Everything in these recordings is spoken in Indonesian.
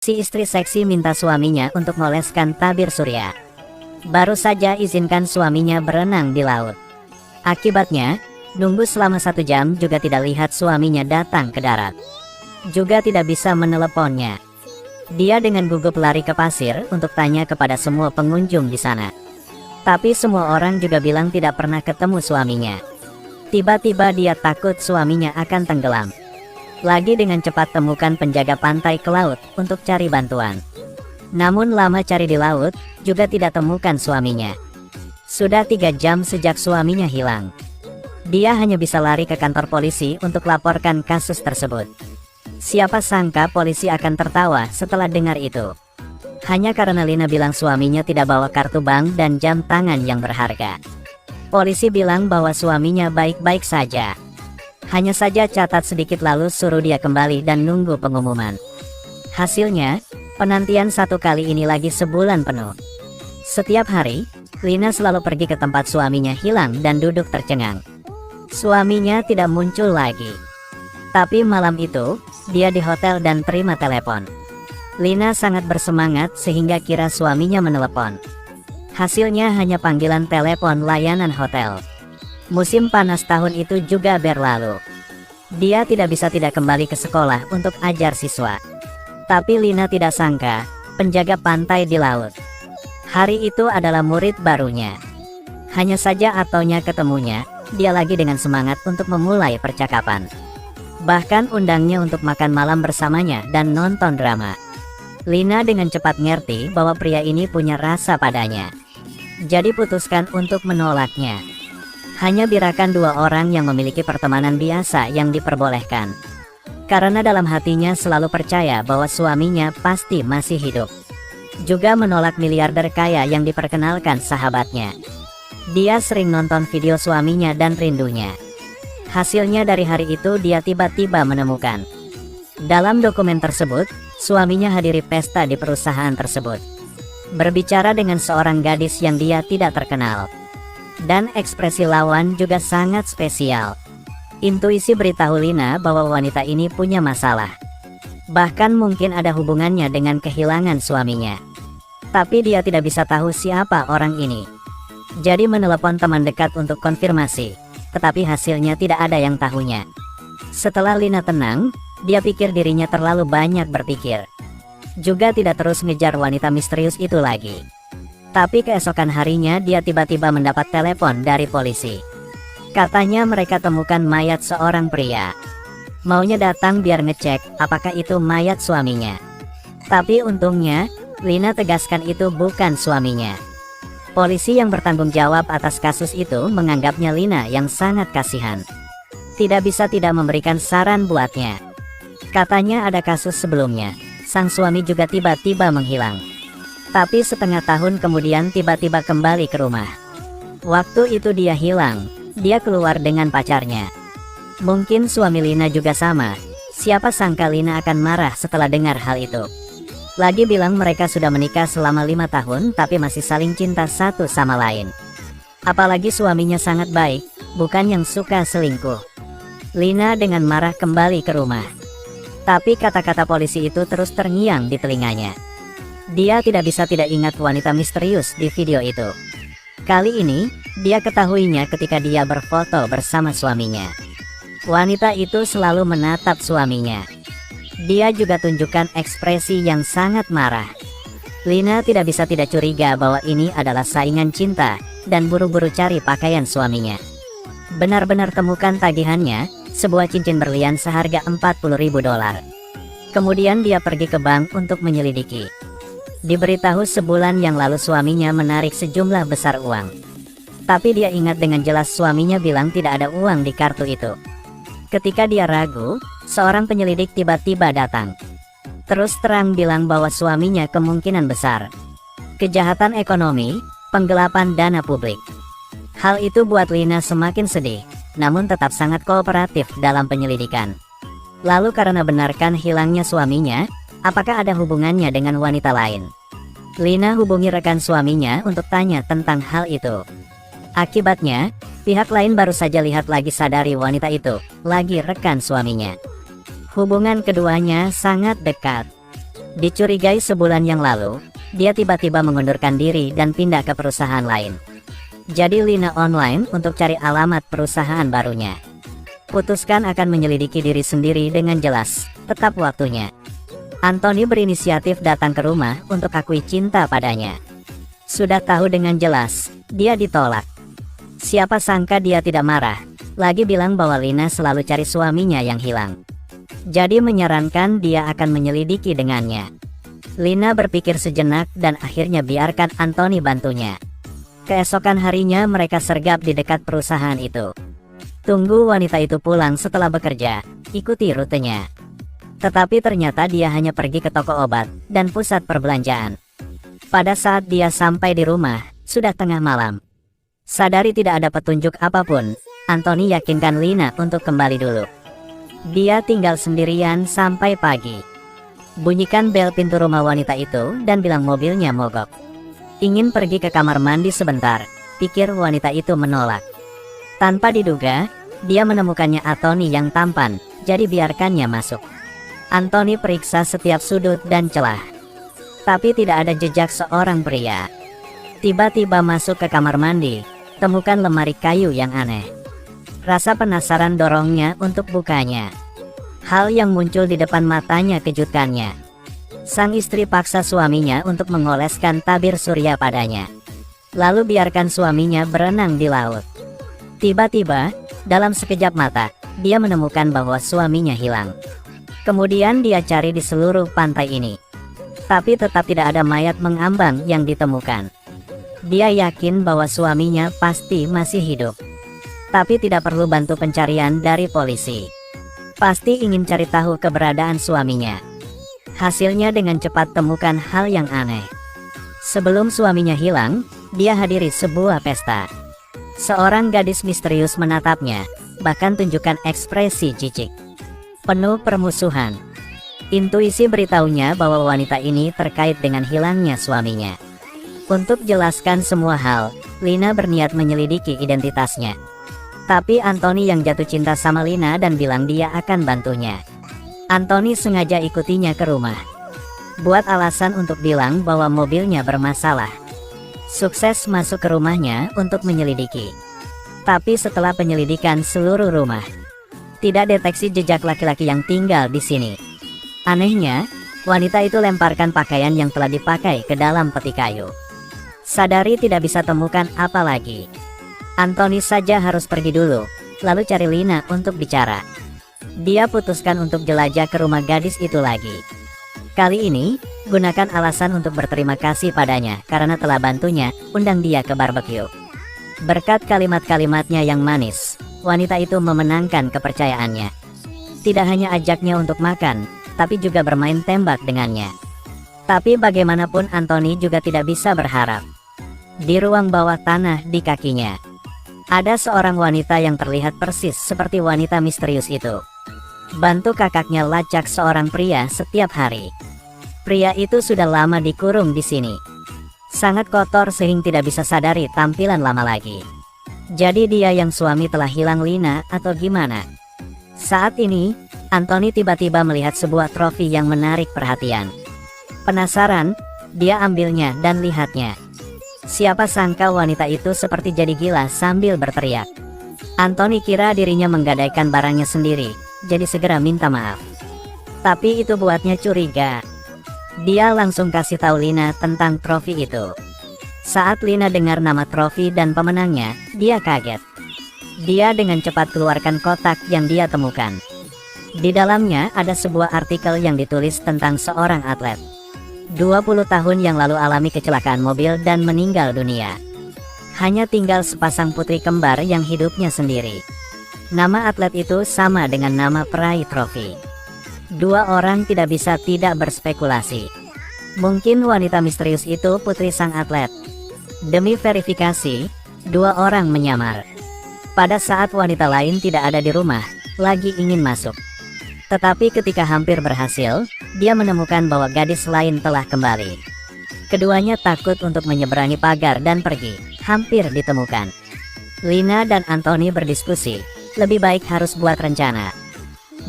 Si istri seksi minta suaminya untuk ngoleskan tabir surya. Baru saja izinkan suaminya berenang di laut. Akibatnya, nunggu selama 1 jam juga tidak lihat suaminya datang ke darat. Juga tidak bisa meneleponnya. Dia dengan gugup lari ke pasir untuk tanya kepada semua pengunjung di sana. Tapi semua orang juga bilang tidak pernah ketemu suaminya. Tiba-tiba dia takut suaminya akan tenggelam. Lagi dengan cepat temukan penjaga pantai ke laut untuk cari bantuan. Namun lama cari di laut, juga tidak temukan suaminya. Sudah 3 jam sejak suaminya hilang. Dia hanya bisa lari ke kantor polisi untuk laporkan kasus tersebut. Siapa sangka polisi akan tertawa setelah dengar itu. Hanya karena Lina bilang suaminya tidak bawa kartu bank dan jam tangan yang berharga. Polisi bilang bahwa suaminya baik-baik saja. Hanya saja catat sedikit lalu suruh dia kembali dan nunggu pengumuman. Hasilnya, penantian 1 kali ini lagi sebulan penuh. Setiap hari, Lina selalu pergi ke tempat suaminya hilang dan duduk tercengang. Suaminya tidak muncul lagi. Tapi malam itu, dia di hotel dan terima telepon. Lina sangat bersemangat sehingga kira suaminya menelepon. Hasilnya hanya panggilan telepon layanan hotel. Musim panas tahun itu juga berlalu. Dia tidak bisa tidak kembali ke sekolah untuk ajar siswa. Tapi Lina tidak sangka, penjaga pantai di laut. Hari itu adalah murid barunya. Hanya saja atonya ketemunya, dia lagi dengan semangat untuk memulai percakapan. Bahkan undangnya untuk makan malam bersamanya dan nonton drama. Lina dengan cepat ngerti bahwa pria ini punya rasa padanya. Jadi putuskan untuk menolaknya. Hanya birakan 2 orang yang memiliki pertemanan biasa yang diperbolehkan. Karena dalam hatinya selalu percaya bahwa suaminya pasti masih hidup. Juga menolak miliarder kaya yang diperkenalkan sahabatnya. Dia sering nonton video suaminya dan rindunya. Hasilnya dari hari itu dia tiba-tiba menemukan. Dalam dokumen tersebut, suaminya hadiri pesta di perusahaan tersebut. Berbicara dengan seorang gadis yang dia tidak terkenal. Dan ekspresi lawan juga sangat spesial. Intuisi beritahu Lina bahwa wanita ini punya masalah. Bahkan mungkin ada hubungannya dengan kehilangan suaminya. Tapi dia tidak bisa tahu siapa orang ini. Jadi menelepon teman dekat untuk konfirmasi. Tetapi hasilnya tidak ada yang tahunya. Setelah Lina tenang, dia pikir dirinya terlalu banyak berpikir. Juga tidak terus ngejar wanita misterius itu lagi. Tapi keesokan harinya dia tiba-tiba mendapat telepon dari polisi. Katanya mereka temukan mayat seorang pria. Maunya datang biar ngecek apakah itu mayat suaminya. Tapi untungnya, Lina tegaskan itu bukan suaminya. Polisi yang bertanggung jawab atas kasus itu menganggapnya Lina yang sangat kasihan. Tidak bisa tidak memberikan saran buatnya. Katanya ada kasus sebelumnya, sang suami juga tiba-tiba menghilang. Tapi setengah tahun kemudian tiba-tiba kembali ke rumah. Waktu itu dia hilang, dia keluar dengan pacarnya. Mungkin suami Lina juga sama. Siapa sangka Lina akan marah setelah dengar hal itu. Lagi bilang mereka sudah menikah selama 5 tahun tapi masih saling cinta satu sama lain. Apalagi suaminya sangat baik, bukan yang suka selingkuh. Lina dengan marah kembali ke rumah. Tapi kata-kata polisi itu terus terngiang di telinganya. Dia tidak bisa tidak ingat wanita misterius di video itu. Kali ini, dia ketahuinya ketika dia berfoto bersama suaminya. Wanita itu selalu menatap suaminya. Dia juga tunjukkan ekspresi yang sangat marah. Lina tidak bisa tidak curiga bahwa ini adalah saingan cinta, dan buru-buru cari pakaian suaminya. Benar-benar temukan tagihannya, sebuah cincin berlian seharga $40.000. Kemudian dia pergi ke bank untuk menyelidiki. Diberitahu sebulan yang lalu suaminya menarik sejumlah besar uang. Tapi dia ingat dengan jelas suaminya bilang tidak ada uang di kartu itu. Ketika dia ragu, seorang penyelidik tiba-tiba datang. Terus terang bilang bahwa suaminya kemungkinan besar kejahatan ekonomi, penggelapan dana publik. Hal itu buat Lina semakin sedih, namun tetap sangat kooperatif dalam penyelidikan. Lalu karena benarkan hilangnya suaminya, apakah ada hubungannya dengan wanita lain? Lina hubungi rekan suaminya untuk tanya tentang hal itu. Akibatnya, pihak lain baru saja lihat lagi sadari wanita itu lagi rekan suaminya. Hubungan keduanya sangat dekat. Dicurigai sebulan yang lalu, dia tiba-tiba mengundurkan diri dan pindah ke perusahaan lain. Jadi Lina online untuk cari alamat perusahaan barunya. Putuskan akan menyelidiki diri sendiri dengan jelas, tetap waktunya. Anthony berinisiatif datang ke rumah untuk akui cinta padanya. Sudah tahu dengan jelas, dia ditolak. Siapa sangka dia tidak marah, lagi bilang bahwa Lina selalu cari suaminya yang hilang. Jadi menyarankan dia akan menyelidiki dengannya. Lina berpikir sejenak dan akhirnya biarkan Anthony bantunya. Keesokan harinya mereka sergap di dekat perusahaan itu. Tunggu wanita itu pulang setelah bekerja, ikuti rutenya. Tetapi ternyata dia hanya pergi ke toko obat dan pusat perbelanjaan. Pada saat dia sampai di rumah, sudah tengah malam. Sadari tidak ada petunjuk apapun, Anthony yakinkan Lina untuk kembali dulu. Dia tinggal sendirian sampai pagi. Bunyikan bel pintu rumah wanita itu dan bilang mobilnya mogok. Ingin pergi ke kamar mandi sebentar, pikir wanita itu menolak. Tanpa diduga, dia menemukannya Anthony yang tampan, jadi biarkannya masuk. Anthony periksa setiap sudut dan celah. Tapi tidak ada jejak seorang pria. Tiba-tiba masuk ke kamar mandi, temukan lemari kayu yang aneh. Rasa penasaran dorongnya untuk bukanya. Hal yang muncul di depan matanya kejutkannya. Sang istri paksa suaminya untuk mengoleskan tabir surya padanya. Lalu biarkan suaminya berenang di laut. Tiba-tiba, dalam sekejap mata, dia menemukan bahwa suaminya hilang. Kemudian dia cari di seluruh pantai ini. Tapi tetap tidak ada mayat mengambang yang ditemukan. Dia yakin bahwa suaminya pasti masih hidup. Tapi tidak perlu bantu pencarian dari polisi. Pasti ingin cari tahu keberadaan suaminya. Hasilnya dengan cepat temukan hal yang aneh. Sebelum suaminya hilang, dia hadiri sebuah pesta. Seorang gadis misterius menatapnya, bahkan tunjukkan ekspresi jijik. Penuh permusuhan. Intuisi beritahunya bahwa wanita ini terkait dengan hilangnya suaminya. Untuk jelaskan semua hal, Lina berniat menyelidiki identitasnya. Tapi Anthony yang jatuh cinta sama Lina dan bilang dia akan bantunya. Anthony sengaja ikutinya ke rumah. Buat alasan untuk bilang bahwa mobilnya bermasalah. Sukses masuk ke rumahnya untuk menyelidiki. Tapi setelah penyelidikan seluruh rumah, tidak deteksi jejak laki-laki yang tinggal di sini. Anehnya, wanita itu lemparkan pakaian yang telah dipakai ke dalam peti kayu. Sadari tidak bisa temukan apa lagi. Anthony saja harus pergi dulu, lalu cari Lina untuk bicara. Dia putuskan untuk jelajah ke rumah gadis itu lagi. Kali ini, gunakan alasan untuk berterima kasih padanya karena telah bantunya, undang dia ke barbecue. Berkat kalimat-kalimatnya yang manis, wanita itu memenangkan kepercayaannya. Tidak hanya ajaknya untuk makan, tapi juga bermain tembak dengannya. Tapi bagaimanapun Anthony juga tidak bisa berharap. Di ruang bawah tanah di kakinya, ada seorang wanita yang terlihat persis seperti wanita misterius itu. Bantu kakaknya lacak seorang pria setiap hari. Pria itu sudah lama dikurung di sini. Sangat kotor sehingga tidak bisa sadari tampilan lama lagi. Jadi dia yang suami telah hilang Lina atau gimana? Saat ini, Anthony tiba-tiba melihat sebuah trofi yang menarik perhatian. Penasaran, dia ambilnya dan lihatnya. Siapa sangka wanita itu seperti jadi gila sambil berteriak. Anthony kira dirinya menggadaikan barangnya sendiri, jadi segera minta maaf. Tapi itu buatnya curiga. Dia langsung kasih tahu Lina tentang trofi itu. Saat Lina dengar nama trofi dan pemenangnya, dia kaget. Dia dengan cepat keluarkan kotak yang dia temukan. Di dalamnya ada sebuah artikel yang ditulis tentang seorang atlet. 20 tahun yang lalu alami kecelakaan mobil dan meninggal dunia. Hanya tinggal sepasang putri kembar yang hidupnya sendiri. Nama atlet itu sama dengan nama peraih trofi. Dua orang tidak bisa tidak berspekulasi. Mungkin wanita misterius itu putri sang atlet. Demi verifikasi, dua orang menyamar. Pada saat wanita lain tidak ada di rumah, lagi ingin masuk. Tetapi ketika hampir berhasil, dia menemukan bahwa gadis lain telah kembali. Keduanya takut untuk menyeberangi pagar dan pergi, hampir ditemukan. Lina dan Anthony berdiskusi, lebih baik harus buat rencana.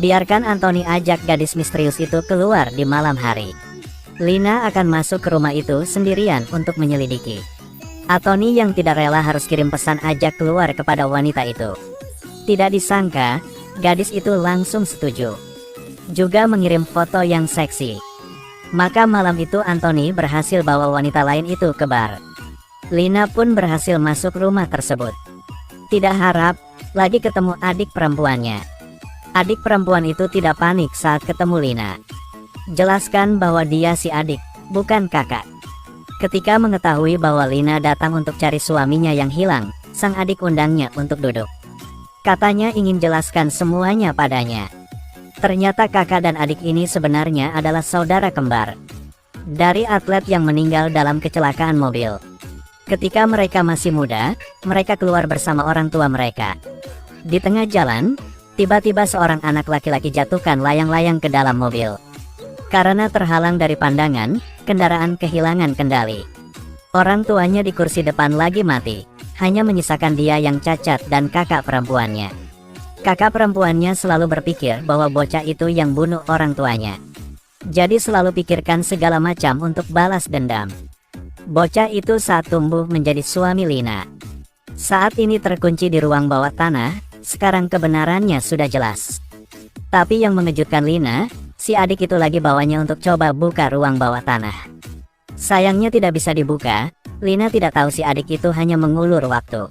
Biarkan Anthony ajak gadis misterius itu keluar di malam hari. Lina akan masuk ke rumah itu sendirian untuk menyelidiki. Anthony yang tidak rela harus kirim pesan ajak keluar kepada wanita itu. Tidak disangka, gadis itu langsung setuju. Juga mengirim foto yang seksi. Maka malam itu Anthony berhasil bawa wanita lain itu ke bar. Lina pun berhasil masuk rumah tersebut. Tidak harap lagi ketemu adik perempuannya. Adik perempuan itu tidak panik saat ketemu Lina. Jelaskan bahwa dia si adik, bukan kakak. Ketika mengetahui bahwa Lina datang untuk cari suaminya yang hilang, sang adik undangnya untuk duduk. Katanya ingin jelaskan semuanya padanya. Ternyata kakak dan adik ini sebenarnya adalah saudara kembar dari atlet yang meninggal dalam kecelakaan mobil. Ketika mereka masih muda, mereka keluar bersama orang tua mereka. Di tengah jalan, tiba-tiba seorang anak laki-laki jatuhkan layang-layang ke dalam mobil. Karena terhalang dari pandangan, kendaraan kehilangan kendali. Orang tuanya di kursi depan lagi mati, hanya menyisakan dia yang cacat dan kakak perempuannya. Kakak perempuannya selalu berpikir bahwa bocah itu yang bunuh orang tuanya. Jadi selalu pikirkan segala macam untuk balas dendam. Bocah itu saat tumbuh menjadi suami Lina. Saat ini terkunci di ruang bawah tanah, sekarang kebenarannya sudah jelas. Tapi yang mengejutkan Lina, si adik itu lagi bawanya untuk coba buka ruang bawah tanah. Sayangnya tidak bisa dibuka, Lina tidak tahu si adik itu hanya mengulur waktu.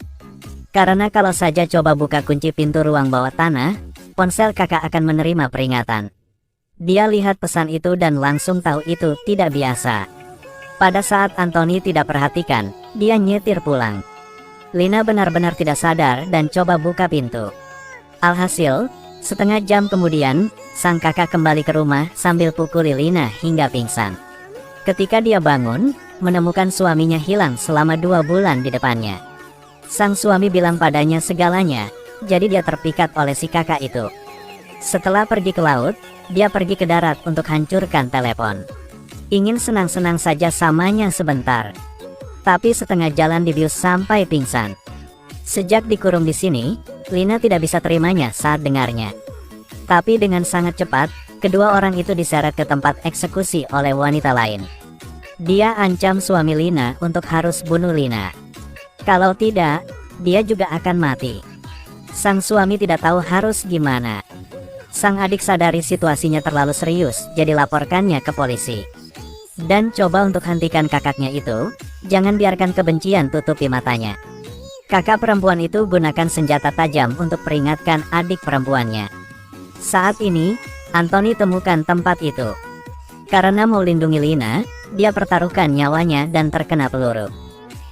Karena kalau saja coba buka kunci pintu ruang bawah tanah, ponsel kakak akan menerima peringatan. Dia lihat pesan itu dan langsung tahu itu tidak biasa. Pada saat Anthony tidak perhatikan, dia nyetir pulang. Lina benar-benar tidak sadar dan coba buka pintu. Alhasil, setengah jam kemudian, sang kakak kembali ke rumah sambil pukuli Lina hingga pingsan. Ketika dia bangun, menemukan suaminya hilang selama 2 bulan di depannya. Sang suami bilang padanya segalanya, jadi dia terpikat oleh si kakak itu. Setelah pergi ke laut, dia pergi ke darat untuk hancurkan telepon. Ingin senang-senang saja samanya sebentar. Tapi setengah jalan dibius sampai pingsan. Sejak dikurung di sini, Lina tidak bisa terimanya saat dengarnya. Tapi dengan sangat cepat, kedua orang itu diseret ke tempat eksekusi oleh wanita lain. Dia ancam suami Lina untuk harus bunuh Lina. Kalau tidak, dia juga akan mati. Sang suami tidak tahu harus gimana. Sang adik sadari situasinya terlalu serius, jadi laporkannya ke polisi. Dan coba untuk hentikan kakaknya itu, jangan biarkan kebencian tutupi matanya. Kakak perempuan itu gunakan senjata tajam untuk peringatkan adik perempuannya. Saat ini, Anthony temukan tempat itu. Karena mau lindungi Lina, dia pertaruhkan nyawanya dan terkena peluru.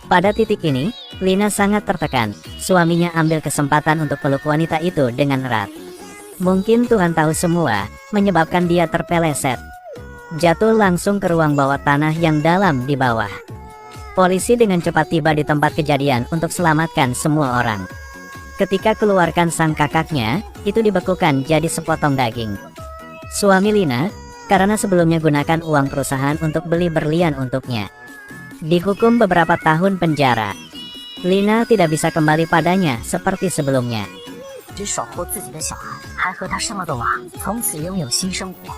Pada titik ini, Lina sangat tertekan. Suaminya ambil kesempatan untuk peluk wanita itu dengan erat. Mungkin Tuhan tahu semua, menyebabkan dia terpeleset. Jatuh langsung ke ruang bawah tanah yang dalam di bawah. Polisi dengan cepat tiba di tempat kejadian untuk selamatkan semua orang. Ketika keluarkan sang kakaknya, itu dibekukan jadi sepotong daging. Suami Lina, karena sebelumnya gunakan uang perusahaan untuk beli berlian untuknya, dihukum beberapa tahun penjara. Lina tidak bisa kembali padanya seperti sebelumnya. 只守护自己的小孩，还和他生了个娃，从此拥有新生活。